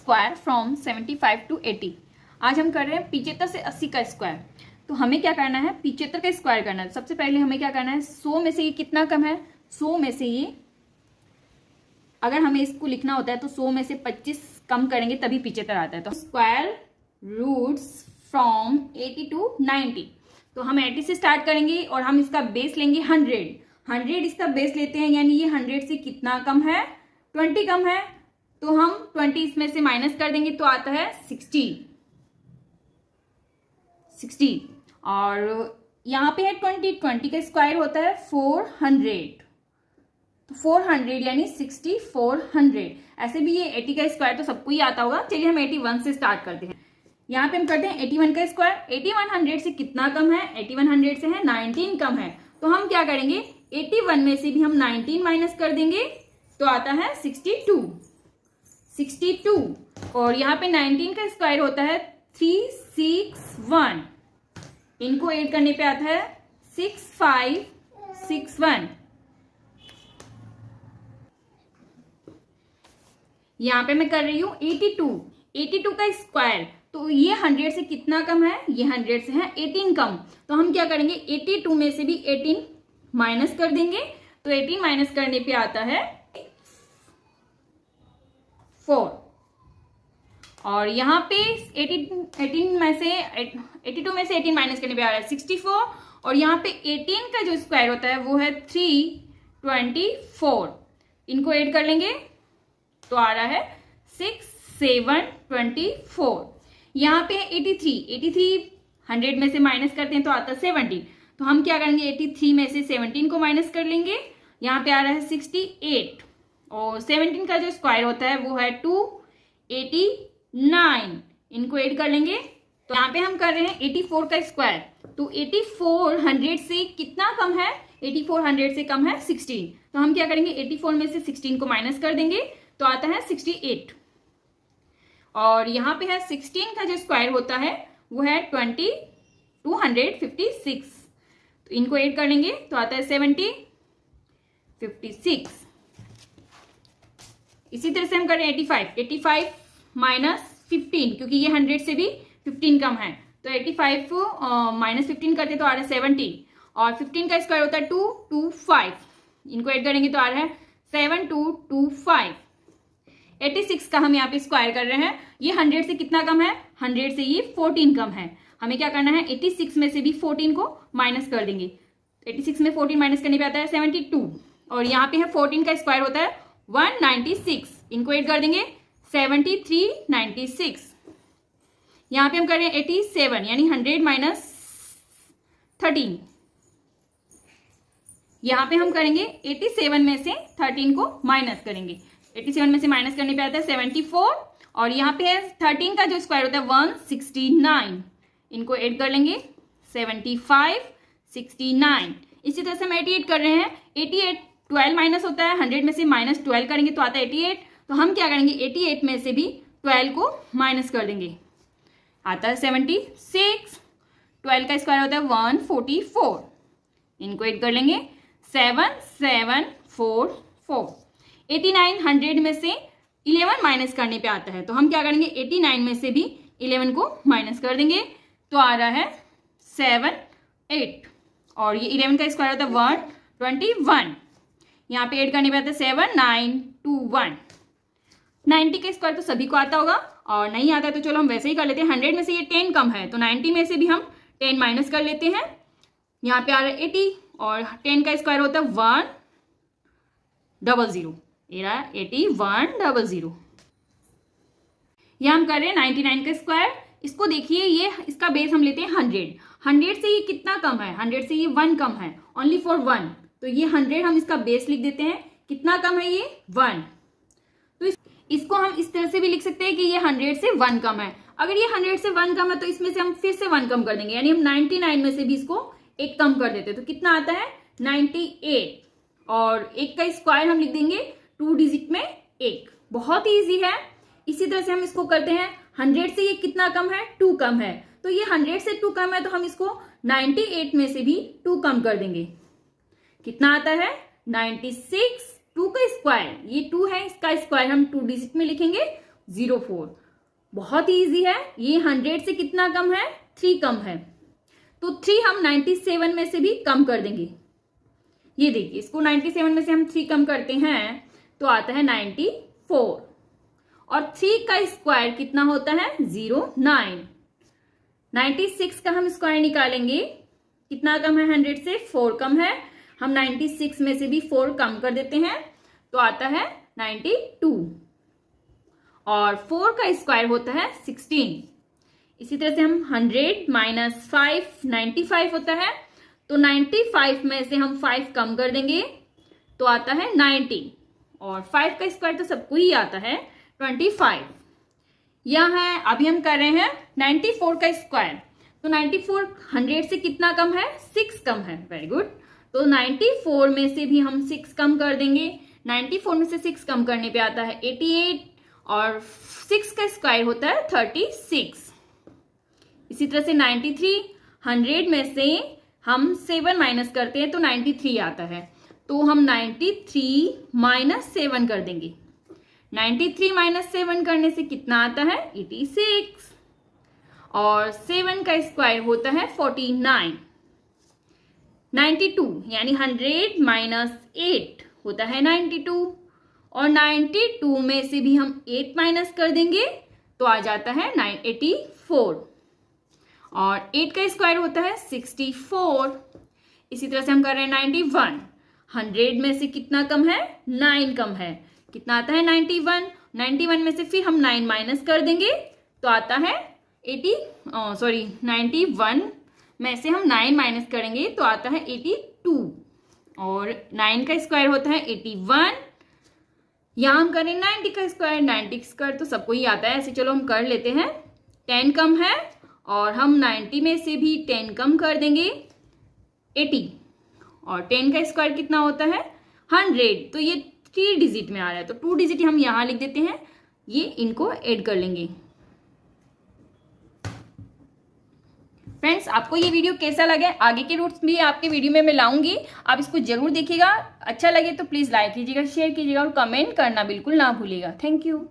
Square from 75 to 80। आज हम कर रहे हैं 75 से 80 का स्क्वायर। तो हमें क्या करना है, 75 का स्क्वायर करना है। सबसे पहले हमें क्या करना है, 100 में से ये कितना कम है, 100 में से ये, अगर हमें इसको लिखना होता है तो 100 में से 25 कम करेंगे तभी 75 आता है। तो स्क्वायर रूट्स फ्रॉम 80 टू 90। तो हम 80 से स्टार्ट करेंगे और हम इसका बेस लेंगे 100 इसका बेस लेते हैं, यानी ये 100 से कितना कम है, 20 कम है। तो हम 20 इसमें से माइनस कर देंगे तो आता है 60। और यहाँ पे है 20 का स्क्वायर होता है 400। तो 400 यानी 6400। ऐसे भी ये 80 का स्क्वायर तो सबको ही आता होगा। चलिए हम 81 से स्टार्ट करते हैं। यहाँ पे हम करते हैं 81 का स्क्वायर। 81 100 से कितना कम है, 81 100 से है 19 कम है। तो हम क्या करेंगे, 81 में से भी हम 19 माइनस कर देंगे तो आता है 62। और यहाँ पे 19 का स्क्वायर होता है 361। इनको ऐड करने पे आता है 6561। यहाँ पे मैं कर रही हूं 82 का स्क्वायर। तो ये 100 से कितना कम है, ये 100 से है 18 कम। तो हम क्या करेंगे, 82 में से भी 18 माइनस कर देंगे। तो 18 माइनस करने पे आता है 4। और यहाँ पे 82 में से 18 माइनस करने पे आ रहा है 64। और यहाँ पे 18 का जो स्क्वायर होता है वो है 324। इनको ऐड कर लेंगे तो आ रहा है 6724। यहाँ पे 83 100 में से माइनस करते हैं तो आता है 70। तो हम क्या करेंगे, 83 में से 17 को माइनस कर लेंगे। यहाँ पे आ रहा है 68। और 17 का जो स्क्वायर होता है वो है 289। इनको ऐड कर लेंगे तो यहाँ पे हम कर रहे हैं 84 का स्क्वायर। तो 84 100 से कितना कम है, 84 100 से कम है 16। तो हम क्या करेंगे, 84 में से 16 को माइनस कर देंगे तो आता है 68। और यहाँ पे है 16 का जो स्क्वायर होता है वो है 256। तो इनको ऐड कर लेंगे तो आता है 56। इसी तरह से हम करें 85 माइनस 15, क्योंकि ये 100 से भी 15 कम है। तो 85 माइनस 15 करते तो आ रहा है 70। और 15 का स्क्वायर होता है 225। इनको ऐड करेंगे तो आ रहा है 7225। 86 का हम यहाँ पे स्क्वायर कर रहे हैं। ये 100 से कितना कम है, 100 से ये 14 कम है। हमें क्या करना है, 86 में से भी 14 को माइनस कर देंगे। 86 में 14 माइनस करने पे आता है 72। और यहाँ पे है 14 का स्क्वायर होता है 196। इनको ऐड कर देंगे 7396। यहाँ पे हम कर रहे हैं 87, यानी 100 माइनस 13। यहाँ पे हम करेंगे 87 में से 13 को माइनस करेंगे। 87 में से माइनस करने पे आता है 74। और यहाँ पे है 13 का जो स्क्वायर होता है 169। इनको ऐड कर लेंगे 75 69। इसी तरह से हम 88 कर रहे हैं। 88 12 माइनस होता है, 100 में से माइनस 12 करेंगे तो आता है 88। तो हम क्या करेंगे, 88 में से भी 12 को माइनस कर देंगे, आता है 76। 12 का स्क्वायर होता है 144। इनको ऐड कर लेंगे 7744। 89 100 में से 11 माइनस करने पे आता है। तो हम क्या करेंगे, 89 में से भी 11 को माइनस कर देंगे तो आ रहा है 78। और ये 11 का स्क्वायर होता है 121। यहाँ पे ऐड करने पे आता है 7921। 90 का स्क्वायर तो सभी को आता होगा, और नहीं आता है तो चलो हम वैसे ही कर लेते हैं। 100 में से ये 10 कम है तो 90 में से भी हम 10 माइनस कर लेते हैं। यहाँ पे आ रहा है 80। और 10 का स्क्वायर होता है 100। ये रहा 8100। यहाँ हम कर रहे हैं 99 का स्क्वायर। इसको देखिए, ये इसका बेस हम लेते हैं 100 से ये कितना कम है, 100 से ये 1 कम है, ओनली फॉर 1। तो ये 100 हम इसका बेस लिख देते हैं। कितना कम है, ये 1। तो इसको हम इस तरह से भी लिख सकते हैं कि ये 100 से 1 कम है। अगर ये 100 से 1 कम है तो इसमें से हम फिर से 1 कम कर देंगे, यानी हम 99 में से भी इसको 1 कम कर देते हैं। तो कितना आता है 98। और 1 का स्क्वायर हम लिख देंगे 2 डिजिट में 1। बहुत ही ईजी है। इसी तरह से हम इसको करते हैं, 100 से ये कितना कम है, 2 कम है। तो ये 100 से 2 कम है तो हम इसको 98 में से भी 2 कम कर देंगे। कितना आता है 96। 2 का स्क्वायर, ये 2 है, इसका स्क्वायर हम 2 डिजिट में लिखेंगे 04। बहुत ही ईजी है। ये 100 से कितना कम है? 3 कम है। तो 3 हम 97 में से भी कम कर देंगे। ये देखिए, इसको 97 में से हम 3 कम करते हैं तो आता है 94। और 3 का स्क्वायर कितना होता है? 09। 96 का हम स्क्वायर निकालेंगे, कितना कम है 100 से? 4 कम है। हम 96 में से भी 4 कम कर देते हैं तो आता है 92। और 4 का स्क्वायर होता है 16। इसी तरह से हम 100 माइनस 5 95 होता है, तो 95 में से हम 5 कम कर देंगे तो आता है 90। और 5 का स्क्वायर तो सबको ही आता है 25। यह है, अभी हम कर रहे हैं 94 का स्क्वायर। तो 94 100 से कितना कम है? 6 कम है। Very good. तो 94 में से भी हम 6 कम कर देंगे। 94 में से 6 कम करने पे आता है 88 और 6 का स्क्वायर होता है 36। इसी तरह से 93 100 में से हम 7 माइनस करते हैं तो 93 आता है। तो हम 93 माइनस 7 कर देंगे। 93 माइनस 7 करने से कितना आता है? 86। और 7 का स्क्वायर होता है 49। 92 यानी 100 माइनस 8 होता है 92। और 92 में से भी हम 8 माइनस कर देंगे तो आ जाता है 84। और 8 का स्क्वायर होता है 64। इसी तरह से हम कर रहे हैं 91। 100 में से कितना कम है? 9 कम है। कितना आता है? 91। 91 में से फिर हम 9 माइनस कर देंगे तो आता है 91 में से हम 9 माइनस करेंगे तो आता है 82। और 9 का स्क्वायर होता है 81। यहाँ हम करें 90 का स्क्वायर। 90 का स्क्वायर तो सबको ही आता है, ऐसे चलो हम कर लेते हैं। 10 कम है और हम 90 में से भी 10 कम कर देंगे 80। और 10 का स्क्वायर कितना होता है? 100। तो ये 3 डिजिट में आ रहा है तो 2 डिजिट हम यहाँ लिख देते हैं, ये इनको ऐड कर लेंगे। फ्रेंड्स, आपको ये वीडियो कैसा लगे? आगे के रूट्स भी आपके वीडियो में मैं लाऊंगी, आप इसको जरूर देखिएगा। अच्छा लगे तो प्लीज़ लाइक कीजिएगा, शेयर कीजिएगा और कमेंट करना बिल्कुल ना भूलिएगा। Thank you.